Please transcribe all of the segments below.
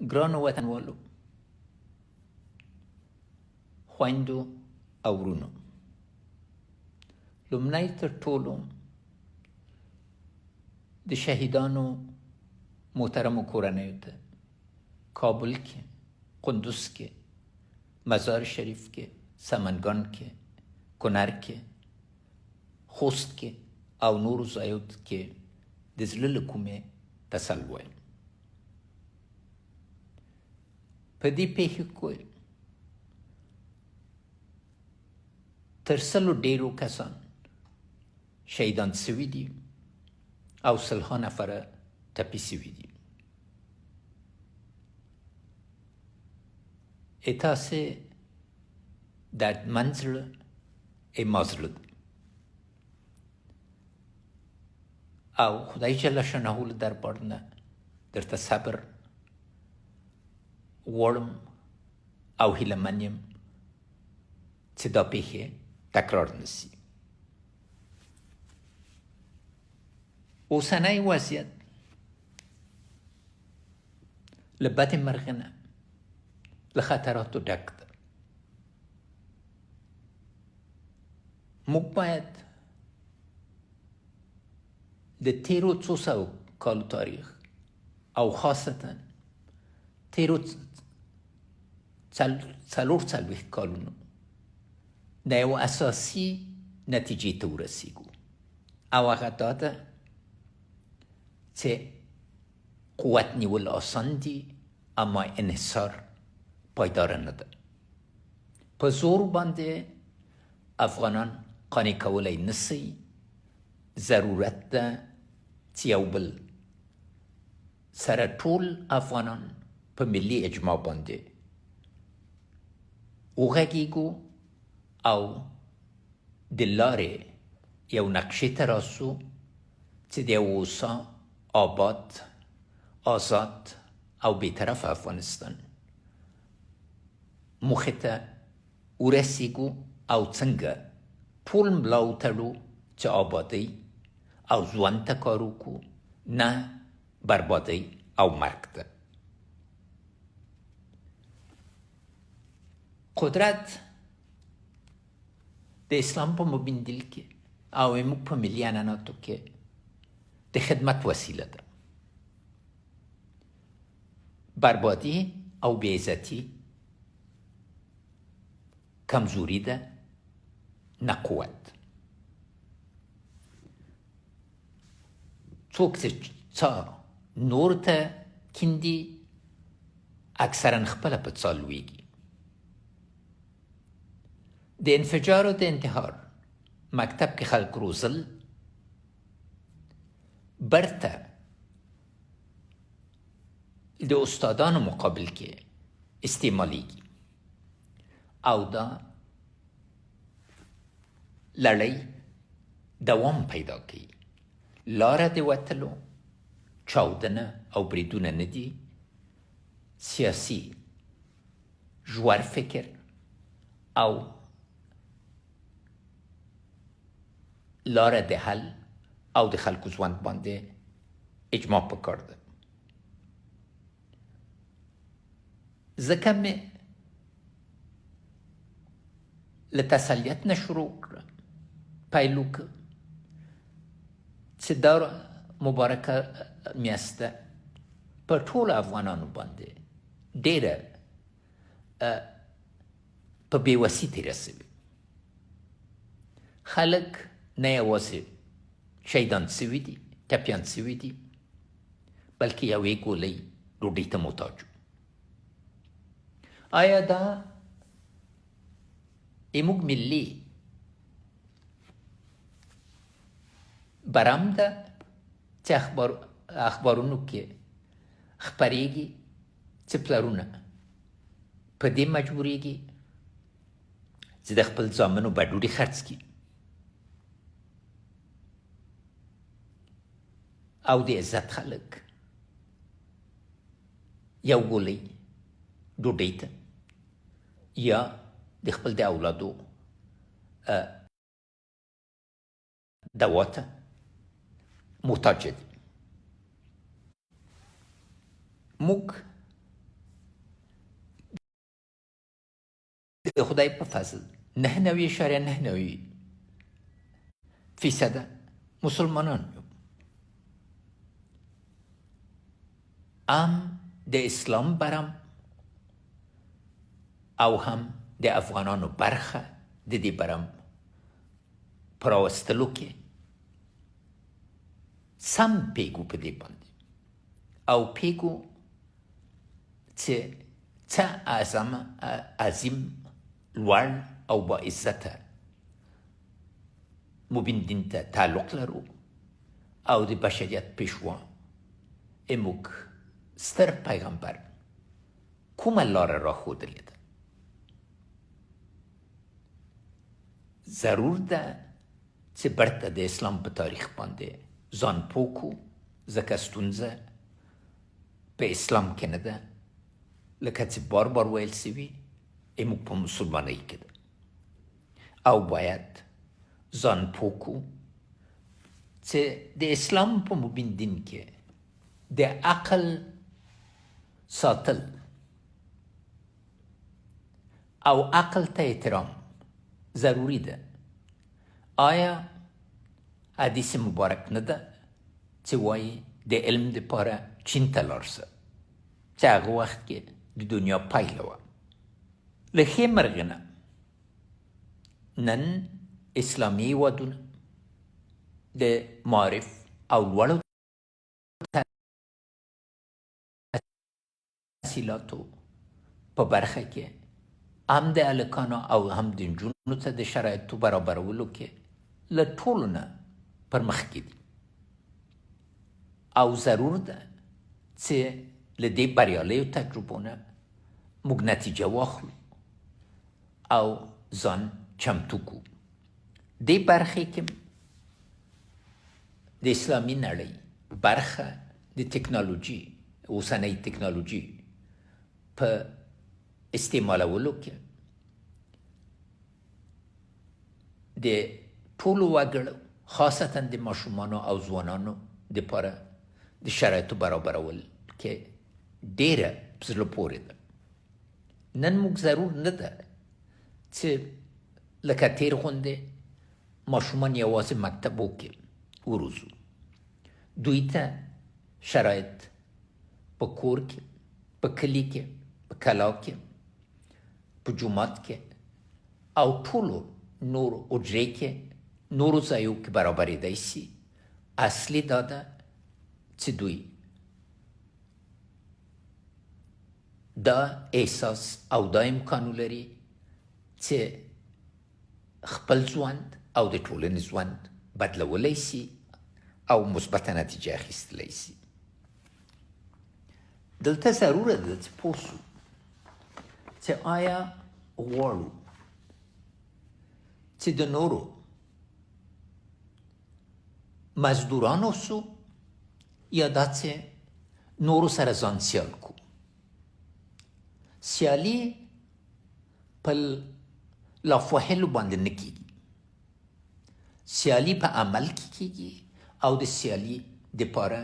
ګرانو وطنوالو، خویندو او ورونو، لومړی تر ټولو د شهیدانو محترمو کورنیو ته کابل کې، قندوز کې، مزار شریف کې، سمنګان کې، کونړ کې، خوست کې او نورو ځایو کې د زړه له کومې تسل وایم. په دې پیښو کې تر سلو ډېرو کسان شهیدان سوي دي او سلها نفره ټپي سوي دي. تاسې دردمند زړه ما زړه ده او خدای جل شانه له دربار نه درته صبر غواړم او هیلهمن یم چې دا پیښې تکرار نشي. اوسنی وضعیت له بدې مرغې نه له خطراتو ډک ده. موږ باید د تیرو 200 کالو تاریخ او خاصتا تیرو 40 کالونو د یو اساسي نتیجې ته ورسیږو او هغه دا ده چې قوت نیول آسان دي اما انحصار پایدار نه ده. په زور باندې افغانان قانع کولی نسی. ضرورت ده چې یو بل سره ټول افغانان په ملي اجماع باندې وغږیږو او د لارې یو نقشې ته راسو چې د یو هوسا، آباد، آزاد او بیطرف افغانستان موخې ته ورسیږو او څنګه ټول ملا وتړو چې آبادۍ او ژوند ته کار وکړو، نه بربادۍ او مرګ ته. قدرت د اسلام په مبین کې او موږ په ملي عنعناتو کې د خدمت وسیله ده. بربادي او بېعزتي کمزوري ده، نه قوت. څوک چې څا نور ته کیندي اکثرا خپله په څا لویږي. د انفجار او د انتحار مکتب کې خلق روزل برته د استادانو مقابل کې استعمالیږي او دا لړۍ دوام پیدا کوي. لاره د وتلو چاودنه او بریدونه نه دي، سیاسي ژور فکر او لاره د حل او د خلکو ژوند باندې اجماع پکار ده. ځکه مې له تسلیت نه شروع کړه، پیل وکړه چې دا مبارکه میاشت په ټولو افغانانو باندې ډېره په بېوسي تېره سوې. خلک نه یوازې شهیدان سوي دي، ټپیان سوي دي، بلکې یوې ګولۍ ډوډۍ ته محتاج وو. آیا دا زموږ ملي برم ده چې اخبارونو کې خپرېږي چې پلرونه په دې مجبورېږي چې د خپل زامنو به ډوډۍ خرڅ کړي او د عزت خلک یو ګولۍ ډوډۍ ته یا د خپل د اولادو دوا ته محتاج دي. موږ د خدای په فضل 99.99% مسلمانان یو. هم د اسلام برم او هم د افغانانو برخه د دې برم په راوستلو کې سم پیګو په دې باندې او پیګو چې څه عظیم لوړ او با عزته مبین دین ته تعلق لرو او د بشریت پیشوا اموږ ستر پیغمبر کومه لاره راښودلې ده. ضرور ده چې برته د اسلام په تاریخ باندې ځان پوه کړو، ځکه ستونزه په اسلام کې نه ده، لکه چې بار بار ویل سوي اموږ په مسلمانۍ کې ده او باید ځان پوه کړو چې د اسلام په مبین دین کې د عقل ساتل او عقل ته احترام ضروری ده. آیا حدیث مبارک نه ده چې وایي د علم دپاره چین ته لاړ شه، چې هغه وخت کې د دنیا پایله وه. له ښې مرغې نه نن اسلامي هېوادونه د معارف او لوړو تحصیلاتو په برخه کې هم د هلکانو او هم د نجونو ته د شرایطو برابرولو کې له ټولو نه پرمخکې دي او ضرور ده چې له دې بریالیو تجربو نه موږ نتیجه واخلو او ځان چمتو کړو. دې برخې کې د اسلامي نړۍ برخه د ټکنالوژي، اوسنۍ ټکنالوژي په استعمالولو کې د ټولو وګړو خاصتا د ماشومانو او ځوانانو دپاره د شرایطو برابرول کې ډېره په زړه پورې ده. نن موږ ضرور نه ده چې لکه تېر غوندې ماشومان یوازې مکتبو کې وروزو. دوی ته شرایط په کور کې، په کلي کې، په کلا کې، په جومات کې او ټولو نورو حجرې کې، نورو ځایو کې برابرېدی سي. اصلي دا ده چې دوی دا احساس او دا امکان ولري چې خپل ژوند او د ټولنې ژوند بدلولی سي او مثبته نتیجه اخیستلی سي. دلته ضروره ده چې پوه سو چې آیا غواړو چې د نورو مزدوران اوسو یا دا چې نورو سره ځان سیال کو. سیالي په لاف وهلو باندې نه کېږي، سیالي په عمل کې کېږي او د سیالي دپاره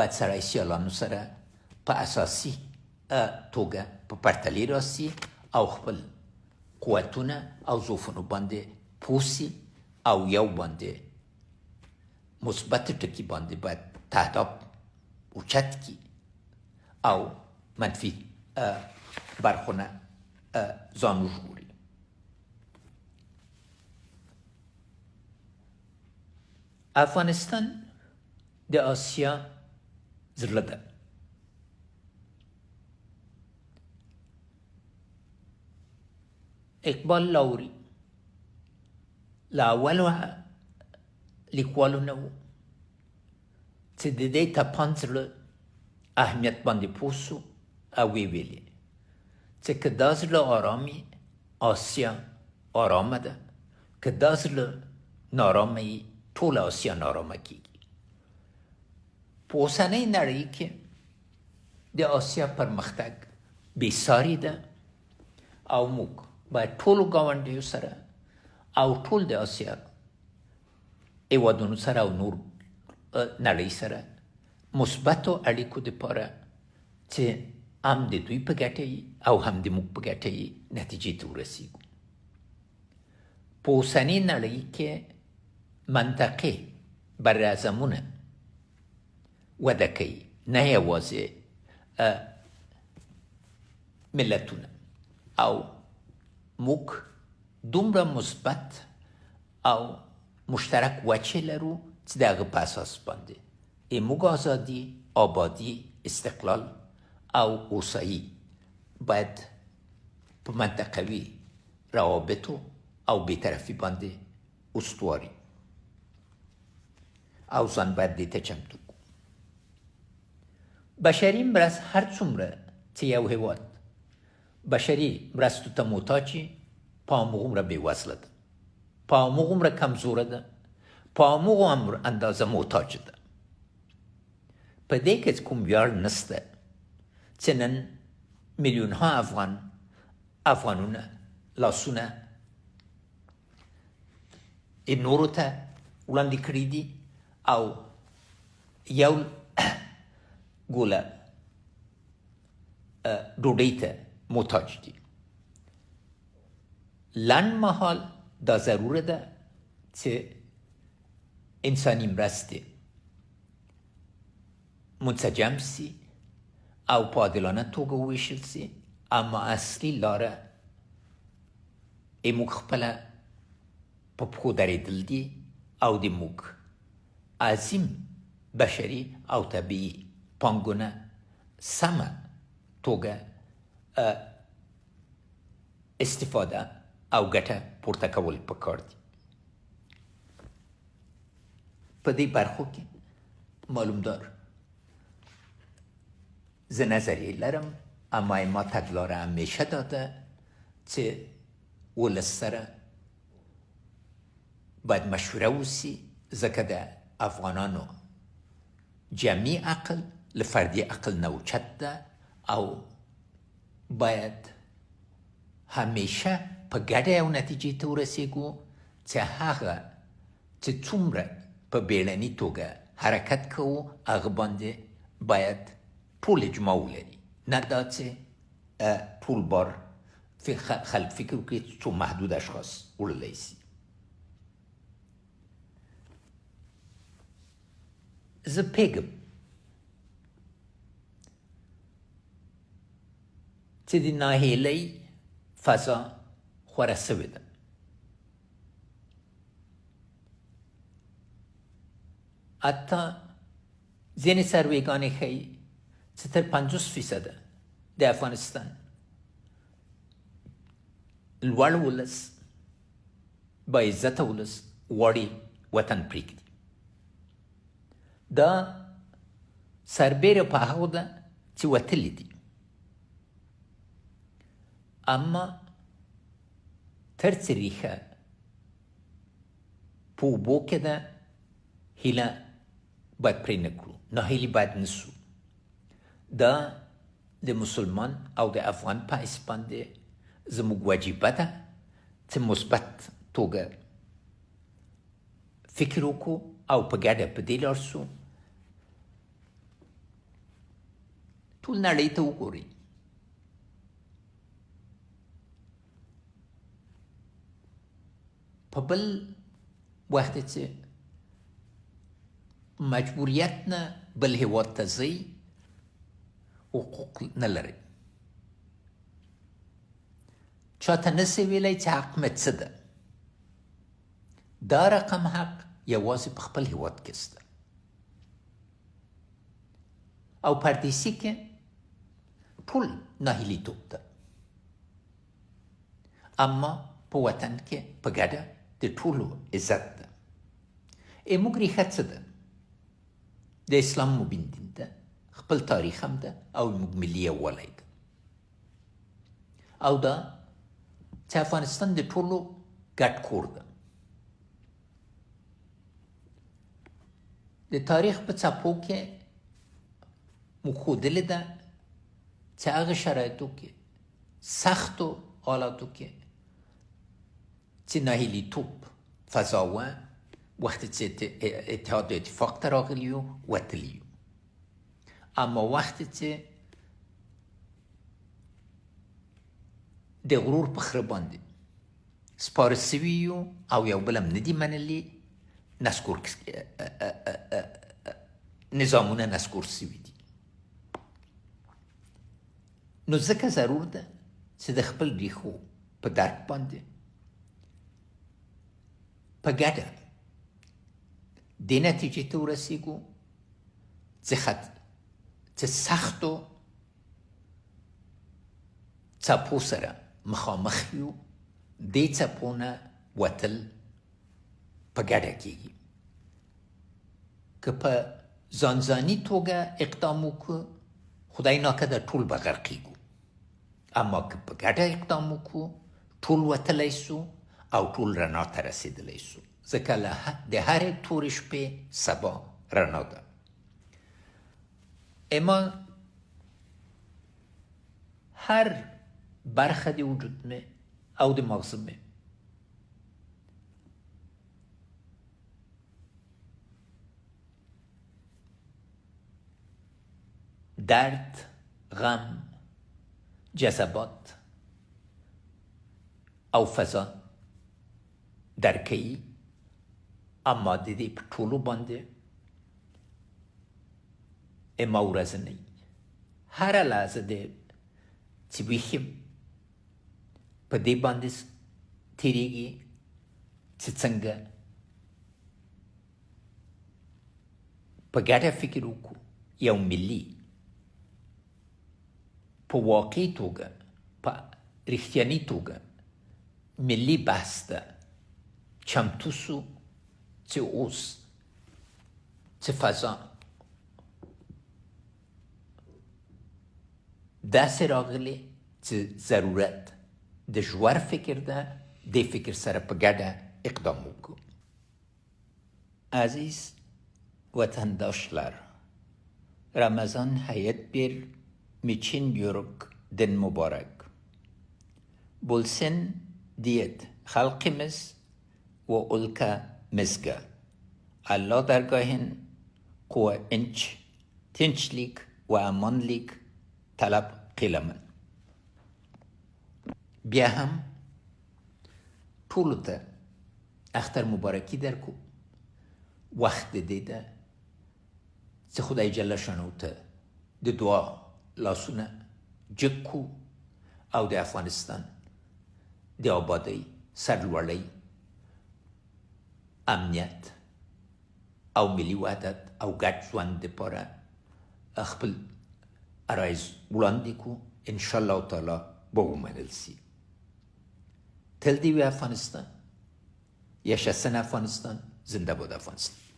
باید سړی سیالانو سره په اساسي توګه په پرتلې راسي او خپل قوتونه او ضعفونو باندې پوه سي او یو باندې مثبت ټکي باندې باید تهداب اوچت کړي او منفي برخونه ځان وژغوري. افغانستان د آسیا زړه ده. اقبال لاهوري له اولو لیکوالو نه و چې د دې تپان زړه اهمیت باندې پوه سو او ویې ویلې چې که دا زړه آرامي آسیا آرامه ده، که دا زړه نارامه یي ټوله آسیا نارامه کېږي. په اوسنۍ نړۍ کې د آسیا پرمختګ بېساري ده او موږ باید ټولو ګاونډیو سره او ټول د آسیا هېوادونو سره او نور نړۍ سره مثبتو اړیکو دپاره چې هم د دوی په ګټه او هم د موږ په ګټه نتیجې ته ورسیږو. په اوسنۍ نړۍ کې منطقې براعظمونه وده کوي، نه یوازې ملتونه. او موږ دومره مثبت او مشترک وجه لرو چې د هغه په اساس باندې موږ ازادي، آبادي، استقلال او اوسایي باید په منطقوي روابطو او بیطرفي باندې استواري او ځان باید دې ته چمتو کړو. بشري مرسته هر څومره چې یو هېواد بشري مرستو ته محتاج وي، په هماغومره بېوزله ده، په هماغومره کمزوره ده، په هماغومره اندازه محتاج ده. په دې کې کوم ویاړ نشته چې نن میلیونها افغانونه لاسونه نورو ته وړاندې کړي دي او یو ګوله ډوډۍ ته محتاج دي. لنډ مهال دا ضروره ده چې انساني مرستې منسجم سي او په عادلانه توګه وویشل سي، اما اصلي لاره موږ خپله په پښو درېدل دي او د موږ عظیم بشري او طبیعي پانګونه سمه توګه استفاده او ګټه پورته کول پکار دي. په دې برخو کې معلومدار زه نظریې لرم، اما ما تګلاره همیشه دا ده چې ولس سره باید مشوره وسي، ځکه د افغانانو جمعي عقل له فردي عقل نه اوچت ده او باید همیشه په ګډه یو نتیجې ته ورسېږو چې هغه چې څومره په بیړني توګه حرکت کوو هغه باندې باید ټول اجماع ولري، نه دا چې ټول بار خلک فکر وکړي څو محدود اشخاص وړلی سي. زه پوهېږم چې د ناهیلۍ فضا خوره سوې ده. حتی ځینې سروېګانې ښیي چې تر 50% د افغانستان لوړ ولس، با عزته ولس غواړي وطن پرېږدي. دا سربیره په هغو ده چې وتلي دي، اما تر څه ریښه په اوبو کې ده، هیله باید پرې نه کړو، ناهیلي باید نسو. دا د مسلمان او د افغان په حیث باندې زموږ وجیبه ده چې مثبت توګه فکر وکړو او په ګډه په دې لاړ سو. ټول نړۍ ته وګورئ، په بل وخت چې مجبوریت نه بل هېواد ته ځئ حقوق نه لرئ، چاته نسئ ویلی چې حق مې څه ده. دا رقم حق یوازې په خپل هېواد کې شته او پردیسي کې ټول ناهیلیتوب ده، اما په وطن کې په ګډه د ټولو عزت ده. موږ ریښه څه ده؟ د اسلام مبین دین ده، خپل تاریخ هم ده او موږ ملي یووالی ده. او دا چې افغانستان د ټولو ګډ کور ده. د تاریخ په څپو کې موږ ښودلې ده چې هغه شرایطو کې، سختو حالاتو کې چې ناهیلیتوب فضا وه، وقتی چې اتحاد و اتفاق ته راغلي یو وتلي یو، اما وقتی چې د غرور په خره باندې سپاره سوي یو او یو بل هم نه دي منلي، نسکور نظامونه نسکور سوي دي. نو ځکه ضرور ده چې د خپل ریښو په درک باندې په ګډه دې نتیجې ته ورسېږو چې سختو څپو سره مخامخ یو، دې څپو نه وتل په ګډه کېږي. که په ځانځاني توګه اقدام وکړو، خدای ناکړه ټول به غرقېږو، اما که په ګډه اقدام وکړو ټول وتلی سو او ټول رڼا ته رسېدلی سو، ځکه د هرې تورې شپې سبا رڼا ده. اما هر برخه د وجود مې او د مغز مې درد، غم، جذبات او فضا درکوي، اما د دې په ټولو باندې اما ورځنی هره لحظه دی چې ویښ په دې باندې تېرېږي چې څنګه په ګډه فکر وکړو، یو ملي په واقعي توګه، په رښتیاني توګه ملي بحث ته چمتو سو چې اوس چې فضا داسې راغلی چې ضرورت د ژور فکر ده، دې فکر سره په ګډه اقدام وکړو. Aziz vatandaşlar, Ramazan hayat bir miçin yürük din mübarek. Bulsin diyet halkimiz ve ülkemizge. Allah dergahın قوة inç, tinçlik ve amanlik talep قیلمن. بیا هم ټولو ته اختر مبارکي درکو. وخت دې ده چې خدای جل شانو ته د دعا لاسونه جګ کو او د افغانستان د آبادۍ، سرلوړۍ، امنیت او ملي وحدت او ګډ ژوند دپاره خپل عرایض وړاندې کو. انشاءالله تعالی به ومنل سي. تل دې وي افغانستان، یشسن افغانستان، زنده باد افغانستان.